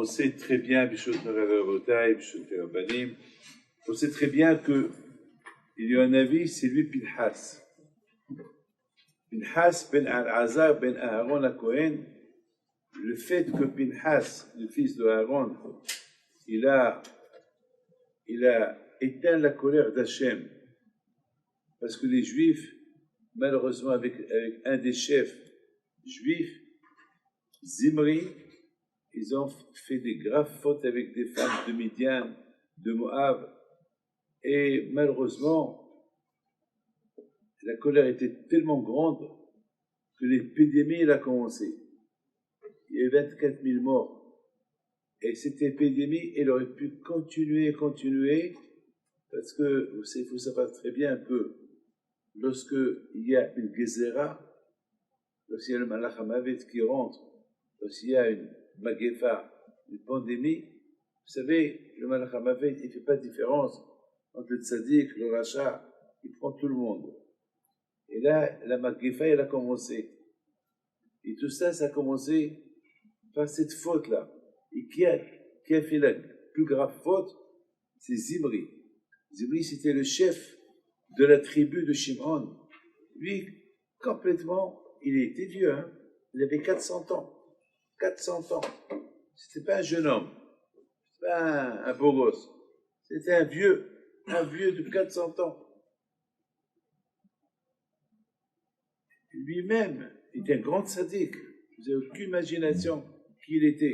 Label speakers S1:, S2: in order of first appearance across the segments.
S1: on sait très bien, on sait très bien que il y a un avis, c'est lui Pinhas. Pinhas ben Al-Azar ben Aaron à Cohen, le fait que Pinhas, le fils de Aaron, il a éteint la colère d'Hachem, parce que les Juifs, malheureusement avec un des chefs juifs, Zimri, ils ont fait des graves fautes avec des femmes de Midian, de Moab, et malheureusement, la colère était tellement grande que l'épidémie a commencé. Il y a eu 24 000 morts. Et cette épidémie, elle aurait pu continuer, parce que il faut savoir très bien que lorsqu'il y a une gezerah, lorsqu'il y a le malach hamavet qui rentre, lorsqu'il y a une magefa, une pandémie, vous savez, le malach hamavet, il ne fait pas de différence entre le tzaddik, le rachat, il prend tout le monde. Et là, la magefa, elle a commencé. Et tout ça, ça a commencé par cette faute-là. Et qui a fait la plus grave faute? C'est Zimri. Zimri, c'était le chef de la tribu de Shimon. Lui, complètement, il était vieux, hein? Il avait 400 ans. 400 ans. C'était pas un jeune homme. C'était pas un beau gosse. C'était un vieux de 400 ans. Lui-même était un grand sadique. Vous n'avez aucune imagination qui il était.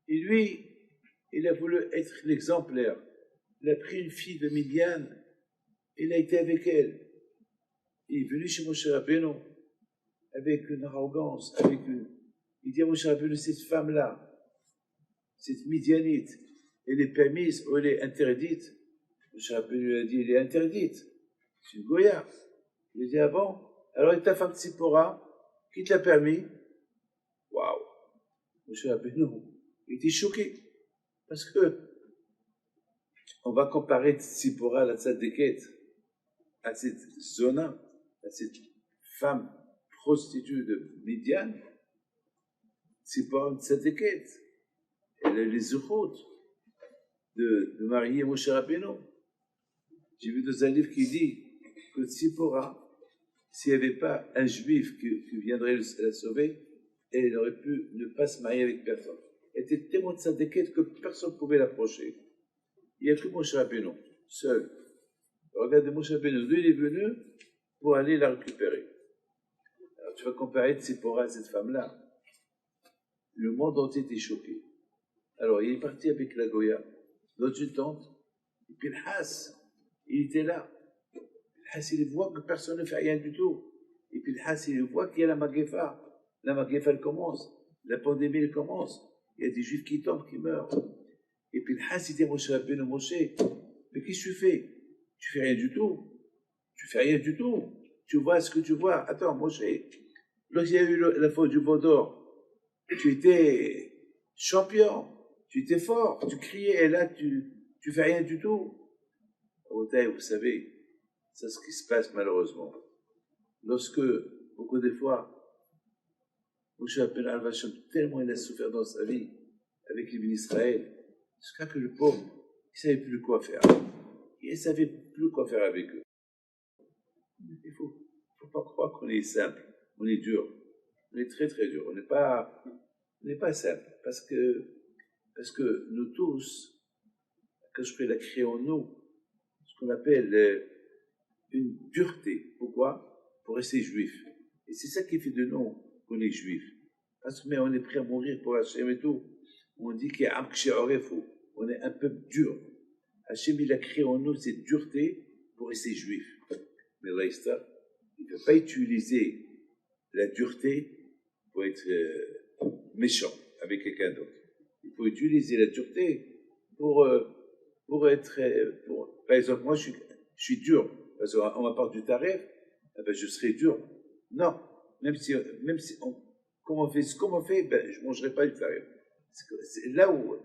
S1: Et lui, il a voulu être l'exemplaire. Il a pris une fille de Midian, il a été avec elle. Il est venu chez Moshe Rabbeinu avec une arrogance, il dit à Moshe Rabbeinu, cette femme-là, cette Midianite, elle est permise ou elle est interdite? Moshe Rabbeinu lui a dit, elle est interdite. C'est une goya. Il a dit, ah bon? Alors, et ta femme Tzipora, qui te l'a permis? Waouh! Moshe Rabbeinu, il était choqué. Parce que on va comparer Tzipora, la tzaddiket, à cette zona, à cette femme prostituée de Midian. Tzipora, une tzaddiket. Elle a les zuchot de marier Moshe Rabbeinu. J'ai vu dans un livre qui dit que Tzipora, s'il n'y avait pas un juif qui viendrait la sauver, elle aurait pu ne pas se marier avec personne. Elle était tellement de tzaddiket que personne ne pouvait l'approcher. Il n'y a que Moshe Rabbeinu, seul. Regardez Moshe Rabbeinu, lui il est venu pour aller la récupérer. Alors tu vas comparer Tzipora à cette femme-là. Le monde entier était choqué. Alors il est parti avec la Goya, dans une tente, et puis le Has, il était là. Le Has, il voit que personne ne fait rien du tout. Et puis le Has, il voit qu'il y a la Magefa. La Magefa, elle commence. La pandémie, elle commence. Il y a des juifs qui tombent, qui meurent. Et puis le Has, il dit à Moshe Rabbeinu, Moshe, mais qu'est-ce que tu fais? Tu fais rien du tout. Tu fais rien du tout. Tu vois ce que tu vois. Attends, Moshe, lorsqu'il y a eu la faute du veau d'or, tu étais champion, tu étais fort, tu criais, et là, tu fais rien du tout. Au Taï, vous savez, c'est ce qui se passe malheureusement. Lorsque, beaucoup de fois, Moshe Rabbeinu al-Vacham, tellement il a souffert dans sa vie avec les Israël, jusqu'à que le pauvre, il ne savait plus quoi faire. Il ne savait plus quoi faire avec eux. Il ne faut pas croire qu'on est simple, on est dur. On est très très dur. On n'est pas simple. Parce que nous tous, quand je peux la créer en nous, ce qu'on appelle une dureté. Pourquoi? Pour rester juif. Et c'est ça qui fait de nous qu'on est juif. Parce que mais on est prêt à mourir pour Hachem et tout. On dit qu'il y a on est un peuple dur. Hachem, il a créé en nous cette dureté pour rester juif. Mais là, il ne peut pas utiliser la dureté pour être méchant avec quelqu'un d'autre. Il faut utiliser la dureté pour être... par exemple, moi, je suis dur. Parce qu'on m'a parlé du tarif, eh ben, je serai dur. Non. Même si comme on fait ce qu'on fait, ben, je ne mangerai pas du tarif. C'est là où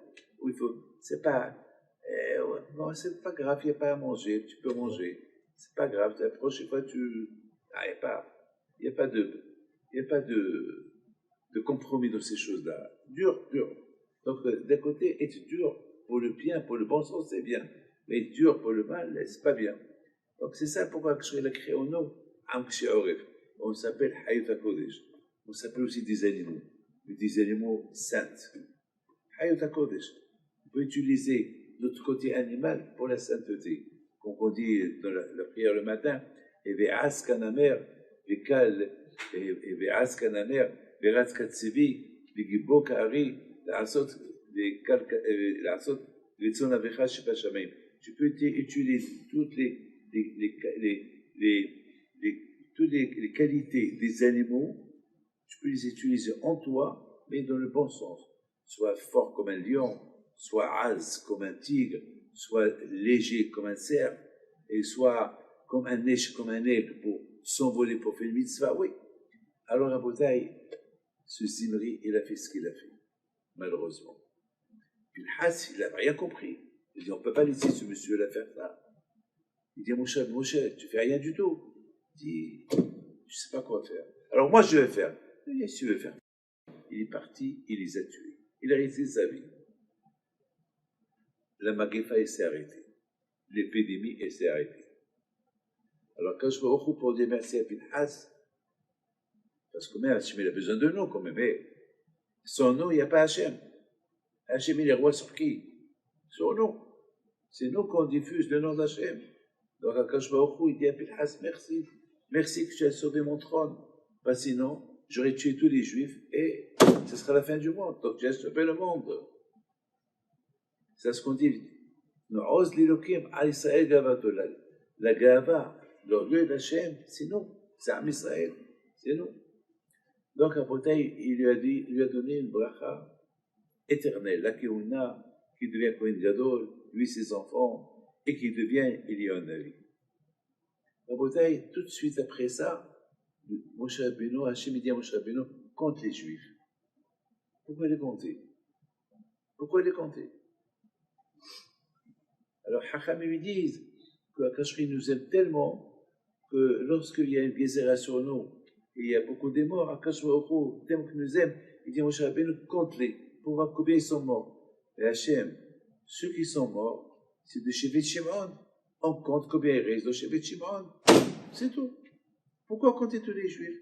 S1: il faut... C'est pas... non, c'est pas grave, il n'y a pas à manger. Tu peux manger. C'est pas grave. La prochaine fois, il n'y a pas de compromis dans ces choses-là. Dur. Donc, d'un côté, être dur pour le bien, pour le bon sens, c'est bien. Mais être dur pour le mal, c'est pas bien. Donc, c'est ça pourquoi je l'ai créé au nom. On s'appelle Hayat HaKodesh. On s'appelle aussi des animaux saints. Hayat HaKodesh. On peut utiliser notre côté animal pour la sainteté. Comme on dit dans la prière le matin, et ve'as kanamer, ve'kal, et ve'as kanamer, ve'ras katsevi, ve'gibo ka'ari, la'asot, la'asot, ve'tzon avecha sheba shamayim. Tu peux utiliser toutes toutes les qualités des animaux, tu peux les utiliser en toi, mais dans le bon sens. Soit fort comme un lion, soit ras comme un tigre, soit léger comme un cerf, et soit comme un aigle pour s'envoler pour faire une mitzvah, oui. Alors, à Botaï, ce Zimri, il a fait ce qu'il a fait, malheureusement. Puis le Has, il n'a rien compris. Il dit, on ne peut pas laisser ce monsieur-là faire ça. Il dit, Moshe, tu fais rien du tout. Il dit, je ne sais pas quoi faire. Alors moi, je vais faire. Il dit, si tu veux faire. Il est parti, il les a tués. Il a resté sa vie. La Magefa, s'est arrêtée. L'épidémie, s'est arrêtée. Alors quand je me retrouve pour dire merci à Pinhas, parce que même Hachem, il a besoin de nous quand même, mais sans nous, il n'y a pas Hachem. Hachem, il est roi sur qui? Sur nous. C'est nous qu'on diffuse le nom d'Hachem. Donc quand je me retrouve, il dit à Pinhas, merci. Merci que tu as sauvé mon trône. Parce que sinon, j'aurais tué tous les Juifs et ce sera la fin du monde. Donc j'ai sauvé le monde. C'est ce qu'on dit. No'oz lilokim al Israël gavatolal. La gava, l'orgueil d'Hachem, c'est nous. C'est Am Israël. C'est nous. Donc, à Potaï, il lui a donné une bracha éternelle, la Keuna, qui devient Kohen Gadol, lui, ses enfants, et qui devient Eliyahu Navi. À Potaï, tout de suite après ça, Moshe Rabbeinu, Hachem dit à Moshe Rabbeinu, compte les Juifs. Pourquoi les compter? Pourquoi les compter? Alors, Hacham lui disent que Akashri nous aime tellement que lorsqu'il y a une Gézéra sur nous, et il y a beaucoup de morts, Akash Baruch tellement qu'il nous aime, il dit, Moshe Rabbeinu, compte-les, pour voir combien ils sont morts. Et Hachem, ceux qui sont morts, c'est de Shevet Shimon. On compte combien il reste de Shevet Shimon. C'est tout. Pourquoi compter tous les Juifs?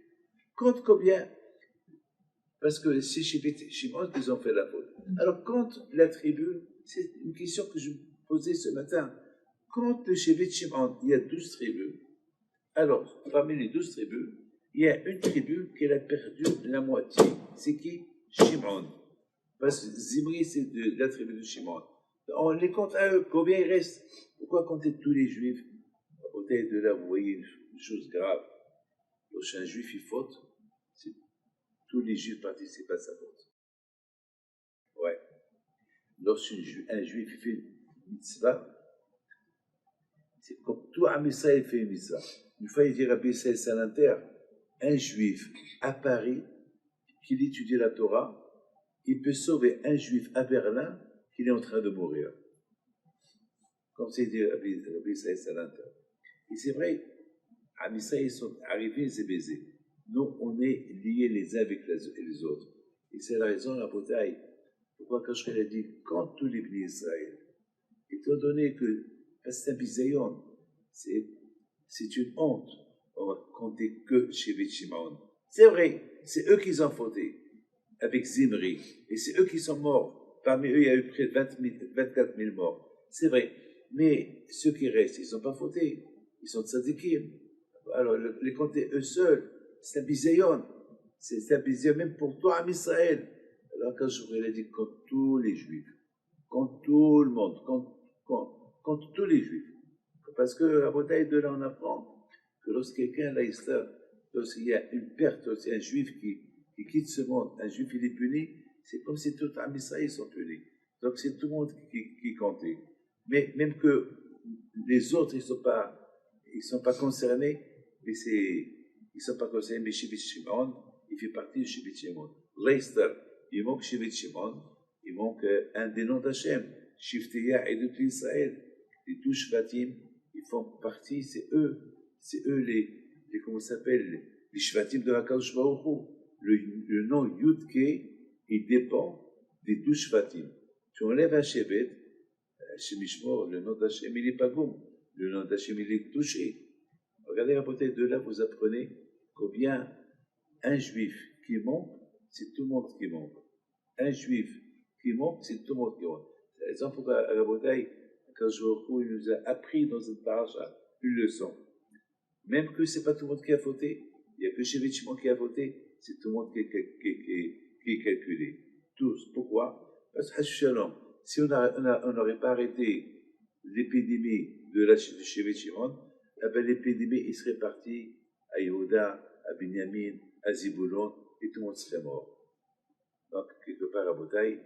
S1: Compte combien? Parce que c'est Shevet Shimon qu'ils ont fait la faute. Alors, compte la tribu, c'est une question que je me posais ce matin. Compte le Shevet Shimon, il y a 12 tribus. Alors, parmi les 12 tribus, il y a une tribu qui a perdu la moitié. C'est qui? Shimon. Parce que Zimri, c'est de la tribu de Shimon. On les compte à eux. Combien il reste? Pourquoi compter tous les Juifs? Peut-être de là, vous voyez une chose grave. Lorsqu'un Juif, il faute, tous les Juifs participent à sa faute. Ouais. Lorsqu'un Juif fait une mitzvah, c'est comme tout Am Israël fait une mitzvah. Une fois, il dit Rabbi Israël Salanter, un Juif à Paris qui étudie la Torah, il peut sauver un Juif à Berlin qui est en train de mourir. Comme c'est dit Rabbi Israël Salanter. Et c'est vrai, Am Israël, ils sont arrivés, ils sont baisés. Nous, on est liés les uns avec les autres. Et c'est la raison, la bataille. Pourquoi quand je l'ai dit, quand tous les bénis Israël, étant donné que c'est un bisayon, c'est une honte, on va compter que chez Shimon. C'est vrai, c'est eux qui ont fauté avec Zimri, et c'est eux qui sont morts. Parmi eux, il y a eu près de 24 000 morts. C'est vrai, mais ceux qui restent, ils n'ont pas fauté, ils sont tzadikim. Alors, les compter eux seuls, c'est un bisayon. C'est un bisayon même pour toi, Am Israël. Alors, quand je voulais dire contre tous les Juifs, contre tout le monde, contre tous les Juifs. Parce que à bataille de là, on apprend que lorsqu'il y a une perte, lorsqu'il y a un Juif qui quitte ce monde, un Juif il est puni, c'est comme si tout Am Israël sont punis. Donc c'est tout le monde qui comptait. Mais même que les autres, ils sont pas concernés, mais ils sont pas concernés, mais Shevet Shimon, il fait partie de Shevet Shimon. Leicester, il manque Shevet Shimon, il manque un des noms d'Hachem, Shifteya et de tout Israël. Les 12 Shvatim, ils font partie, c'est eux les comment ça s'appelle, les Shvatim de HaKadosh Baruch Hu. Le nom Yudke, il dépend des 12 Shvatim. Tu enlèves un Shevet, Hashem Yishmor, le nom d'Hachem il est Pagoum, le nom d'Hachem il est touché. Regardez à côté de là, vous apprenez combien un juif qui manque, c'est tout le monde qui manque. Un juif qui manque, c'est tout le monde qui manque. C'est l'exemple pourquoi à la bataille, quand il nous a appris dans cette paracha une leçon. Même que ce n'est pas tout le monde qui a voté, il n'y a que Shevet Shimon qui a voté, c'est tout le monde qui est calculé. Tous. Pourquoi? Parce que si on n'aurait pas arrêté l'épidémie de Shevet Shimon, l'épidémie il serait parti à Yehuda, à Binyamin, à Ziboulon, et tout le monde serait mort. Donc, quelque part à Botaï,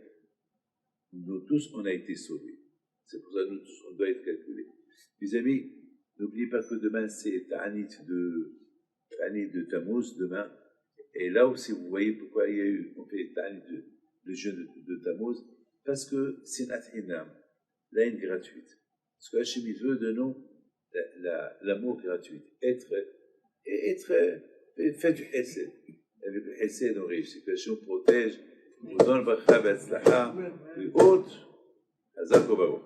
S1: nous tous, on a été sauvés. C'est pour ça que nous tous, on doit être calculés. Mes amis, n'oubliez pas que demain, c'est Ta'anit de Tammuz, demain. Et là aussi, vous voyez pourquoi on fait Ta'anit le jeûne de Tammuz, parce que c'est Nathinam, la haine gratuite. Parce que Hachem, il veut de nous l'amour gratuit. Faites du Hesed. Avec le Hesed, on réussit. Que Hachem protège, vous donne bracha, betzlacha, et autres. Hazak Obaron.